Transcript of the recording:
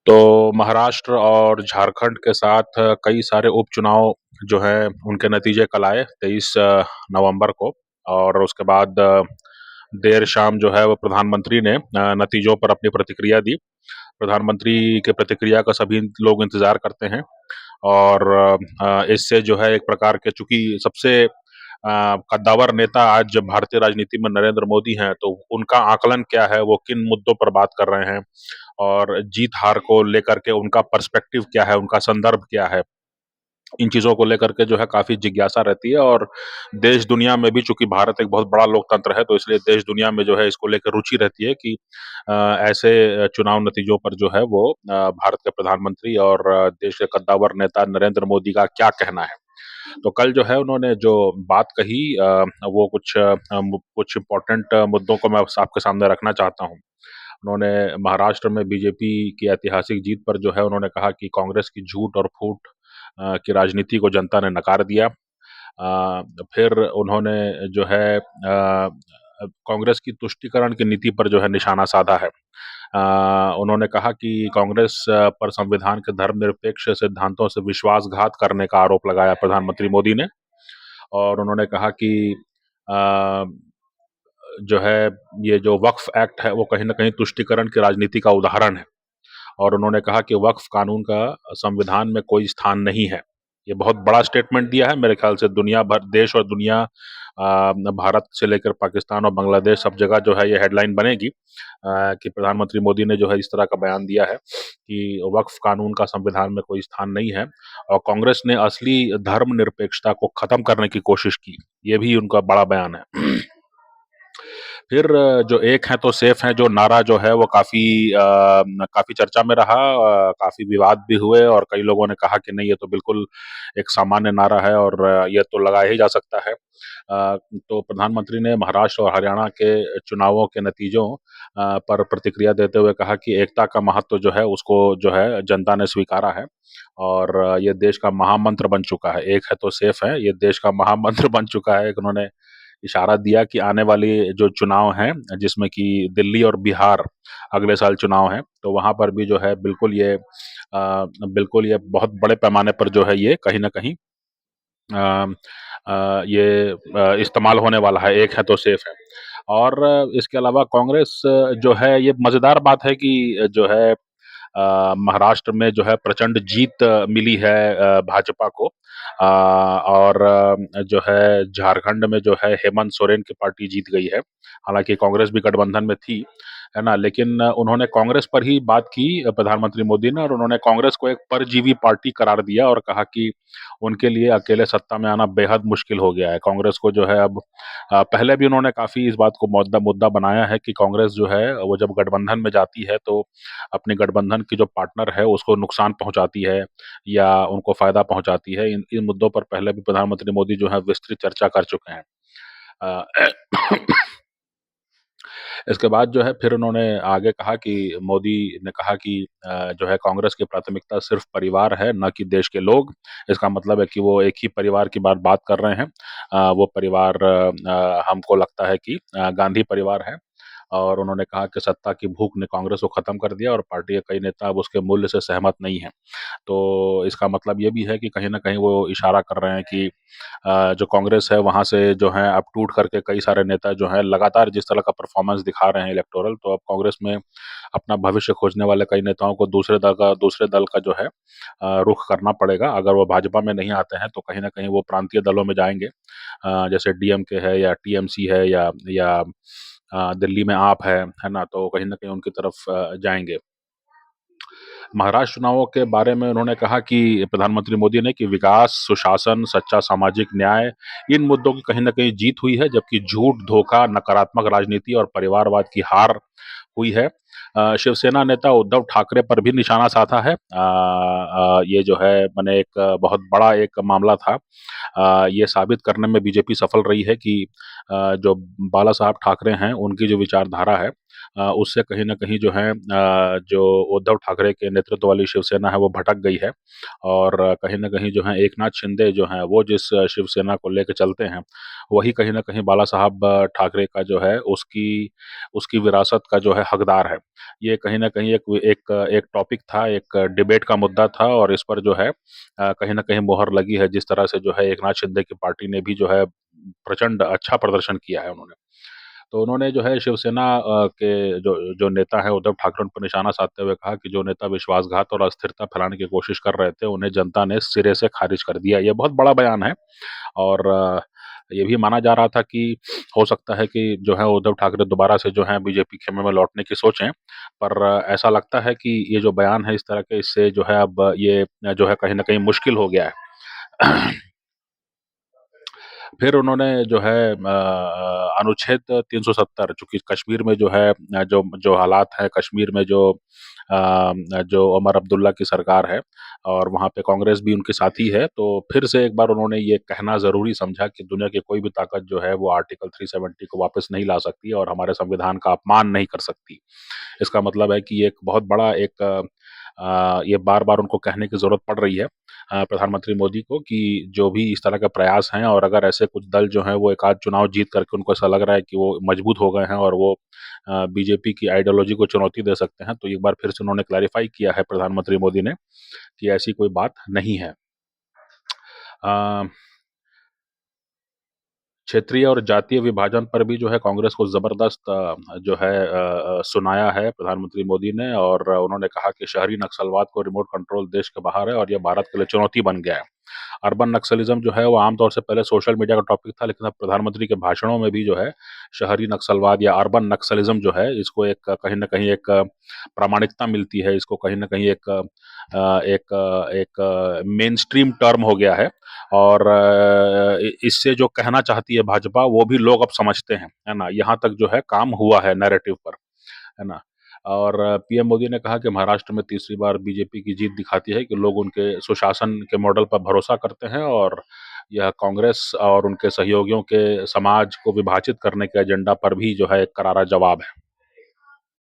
तो महाराष्ट्र और झारखंड के साथ कई सारे उपचुनाव जो हैं उनके नतीजे कल आए 23 नवंबर को। और उसके बाद देर शाम जो है वो प्रधानमंत्री ने नतीजों पर अपनी प्रतिक्रिया दी। प्रधानमंत्री के प्रतिक्रिया का सभी लोग इंतजार करते हैं। और इससे जो है एक प्रकार के, चूंकि सबसे कद्दावर नेता आज भारतीय राजनीति में नरेंद्र मोदी हैं, तो उनका आकलन क्या है, वो किन मुद्दों पर बात कर रहे हैं और जीत हार को लेकर के उनका पर्सपेक्टिव क्या है, उनका संदर्भ क्या है, इन चीजों को लेकर के जो है काफी जिज्ञासा रहती है। और देश दुनिया में भी, चूंकि भारत एक बहुत बड़ा लोकतंत्र है, तो इसलिए देश दुनिया में जो है इसको लेकर रुचि रहती है कि ऐसे चुनाव नतीजों पर जो है वो भारत के प्रधानमंत्री और देश के कद्दावर नेता नरेंद्र मोदी का क्या कहना है। तो कल जो है उन्होंने जो बात कही, वो कुछ इम्पोर्टेंट मुद्दों को मैं आपके सामने रखना चाहता हूँ। उन्होंने महाराष्ट्र में बीजेपी की ऐतिहासिक जीत पर जो है उन्होंने कहा कि कांग्रेस की झूठ और फूट की राजनीति को जनता ने नकार दिया। फिर उन्होंने जो है कांग्रेस की तुष्टीकरण की नीति पर जो है निशाना साधा है। उन्होंने कहा कि कांग्रेस पर संविधान के धर्मनिरपेक्ष सिद्धांतों से विश्वासघात करने का आरोप लगाया प्रधानमंत्री मोदी ने। और उन्होंने कहा कि अ, जो है ये जो वक्फ एक्ट है वो कहीं न कहीं तुष्टीकरण की राजनीति का उदाहरण है। और उन्होंने कहा कि वक्फ कानून का संविधान में कोई स्थान नहीं है। ये बहुत बड़ा स्टेटमेंट दिया है, मेरे ख्याल से दुनिया भर, देश और दुनिया, भारत से लेकर पाकिस्तान और बांग्लादेश, सब जगह जो है ये हेडलाइन बनेगी कि प्रधानमंत्री मोदी ने जो है इस तरह का बयान दिया है कि वक्फ कानून का संविधान में कोई स्थान नहीं है। और कांग्रेस ने असली धर्मनिरपेक्षता को खत्म करने की कोशिश की, ये भी उनका बड़ा बयान है। फिर जो एक है तो सेफ है जो नारा जो है वो काफी चर्चा में रहा, काफी विवाद भी हुए और कई लोगों ने कहा कि नहीं, ये तो बिल्कुल एक सामान्य नारा है और ये तो लगाया ही जा सकता है। तो प्रधानमंत्री ने महाराष्ट्र और हरियाणा के चुनावों के नतीजों पर प्रतिक्रिया देते हुए कहा कि एकता का महत्व जो है उसको जो है जनता ने स्वीकारा है। और ये देश का महामंत्र बन चुका है। एक है तो सेफ है, ये देश का महामंत्र बन चुका है। उन्होंने इशारा दिया कि आने वाली जो चुनाव हैं, जिसमें कि दिल्ली और बिहार अगले साल चुनाव हैं, तो वहाँ पर भी जो है बिल्कुल ये बहुत बड़े पैमाने पर जो है ये कहीं न कहीं ये इस्तेमाल होने वाला है, एक है तो सेफ है। और इसके अलावा कांग्रेस जो है, ये मज़ेदार बात है कि जो है महाराष्ट्र में जो है प्रचंड जीत मिली है भाजपा को। और जो है झारखंड में जो है हेमंत सोरेन की पार्टी जीत गई है। हालांकि कांग्रेस भी गठबंधन में थी, है ना, लेकिन उन्होंने कांग्रेस पर ही बात की प्रधानमंत्री मोदी ने, और उन्होंने कांग्रेस को एक परजीवी पार्टी करार दिया और कहा कि उनके लिए अकेले सत्ता में आना बेहद मुश्किल हो गया है। कांग्रेस को जो है अब पहले भी उन्होंने काफी इस बात को मुद्दा मुद्दा बनाया है कि कांग्रेस जो है वो जब गठबंधन में जाती है तो अपने गठबंधन की जो पार्टनर है उसको नुकसान पहुंचाती है या उनको फायदा पहुंचाती है। इन मुद्दों पर पहले भी प्रधानमंत्री मोदी जो है विस्तृत चर्चा कर चुके हैं। अ, इसके बाद जो है फिर उन्होंने आगे कहा कि मोदी ने कहा कि जो है कांग्रेस की प्राथमिकता सिर्फ परिवार है, न कि देश के लोग। इसका मतलब है कि वो एक ही परिवार की बात कर रहे हैं। वो परिवार हमको लगता है कि गांधी परिवार है। और उन्होंने कहा कि सत्ता की भूख ने कांग्रेस को खत्म कर दिया और पार्टी के कई नेता अब उसके मूल्य से सहमत नहीं हैं। तो इसका मतलब ये भी है कि कहीं न कहीं वो इशारा कर रहे हैं कि जो कांग्रेस है वहाँ से जो है अब टूट करके कई सारे नेता जो हैं लगातार जिस तरह का परफॉर्मेंस दिखा रहे हैं इलेक्टोरल, तो अब कांग्रेस में अपना भविष्य खोजने वाले कई नेताओं को दूसरे दल का जो है रुख करना पड़ेगा। अगर वो भाजपा में नहीं आते हैं तो कहीं न कहीं वो प्रांतीय दलों में जाएँगे। जैसे डीएमके है या टीएमसी है या दिल्ली में आप है ना? तो कहीं न कहीं उनकी तरफ जाएँगे। महाराष्ट्र चुनावों के बारे में उन्होंने कहा कि प्रधानमंत्री मोदी ने कि विकास, सुशासन, सच्चा सामाजिक न्याय, इन मुद्दों की कहीं न कहीं जीत हुई है, जबकि झूठ, धोखा, नकारात्मक राजनीति और परिवारवाद की हार हुई है। शिवसेना नेता उद्धव ठाकरे पर भी निशाना साधा है। ये जो है माने एक बहुत बड़ा एक मामला था। ये साबित करने में बीजेपी सफल रही है कि जो बाला साहब ठाकरे हैं, उनकी जो विचारधारा है उससे कहीं न कहीं जो है जो उद्धव ठाकरे के नेतृत्व वाली शिवसेना है वो भटक गई है और कहीं न कहीं जो है एकनाथ शिंदे जो हैं वो जिस शिवसेना को लेके चलते हैं, वही कहीं न कहीं बाला साहब ठाकरे का जो है उसकी उसकी विरासत का जो है हकदार है। ये कहीं न कहीं एक टॉपिक था, एक डिबेट का मुद्दा था और इस पर जो है कहीं न कहीं मुहर लगी है, जिस तरह से जो है एकनाथ शिंदे की पार्टी ने भी जो है प्रचंड अच्छा प्रदर्शन किया है उन्होंने। तो उन्होंने जो है शिवसेना के जो जो नेता हैं उद्धव ठाकरे उन पर निशाना साधते हुए कहा कि जो नेता विश्वासघात और अस्थिरता फैलाने की कोशिश कर रहे थे, उन्हें जनता ने सिरे से खारिज कर दिया। ये बहुत बड़ा बयान है और ये भी माना जा रहा था कि हो सकता है कि जो है उद्धव ठाकरे दोबारा से जो है बीजेपी खेमे में लौटने की सोचें। पर ऐसा लगता है कि ये जो बयान है इस तरह के, इससे जो है अब ये जो है कहीं न कहीं मुश्किल हो गया है। फिर उन्होंने जो है अनुच्छेद 370 चूँकि कश्मीर में जो है जो जो हालात हैं कश्मीर में जो उमर अब्दुल्ला की सरकार है और वहाँ पे कांग्रेस भी उनके साथी है, तो फिर से एक बार उन्होंने ये कहना ज़रूरी समझा कि दुनिया की कोई भी ताकत जो है वो आर्टिकल 370 को वापस नहीं ला सकती और हमारे संविधान का अपमान नहीं कर सकती। इसका मतलब है कि ये एक बहुत बड़ा ये बार-बार उनको कहने की ज़रूरत पड़ रही है प्रधानमंत्री मोदी को कि जो भी इस तरह के प्रयास हैं और अगर ऐसे कुछ दल जो हैं वो एक आध चुनाव जीत करके उनको ऐसा लग रहा है कि वो मजबूत हो गए हैं और वो बीजेपी की आइडियोलॉजी को चुनौती दे सकते हैं, तो एक बार फिर से उन्होंने क्लैरिफ़ाई किया है प्रधानमंत्री मोदी ने कि ऐसी कोई बात नहीं है। अ क्षेत्रीय और जातीय विभाजन पर भी जो है कांग्रेस को ज़बरदस्त जो है सुनाया है प्रधानमंत्री मोदी ने और उन्होंने कहा कि शहरी नक्सलवाद को रिमोट कंट्रोल देश के बाहर है और ये भारत के लिए चुनौती बन गया है। अर्बन नक्सलिज़्म जो है वो आम तौर से पहले सोशल मीडिया का टॉपिक था, लेकिन अब प्रधानमंत्री के भाषणों में भी जो है शहरी नक्सलवाद या अर्बन नक्सलिज़्म जो है इसको एक कहीं न कहीं एक प्रामाणिकता मिलती है, इसको कहीं न कहीं एक मेनस्ट्रीम टर्म हो गया है और इससे जो कहना चाहती है भाजपा वो भी लोग अब समझते हैं, है ना? यहाँ तक जो है काम हुआ है नैरेटिव पर, है ना? और पीएम मोदी ने कहा कि महाराष्ट्र में तीसरी बार बीजेपी की जीत दिखाती है कि लोग उनके सुशासन के मॉडल पर भरोसा करते हैं और यह कांग्रेस और उनके सहयोगियों के समाज को विभाजित करने के एजेंडा पर भी जो है एक करारा जवाब है।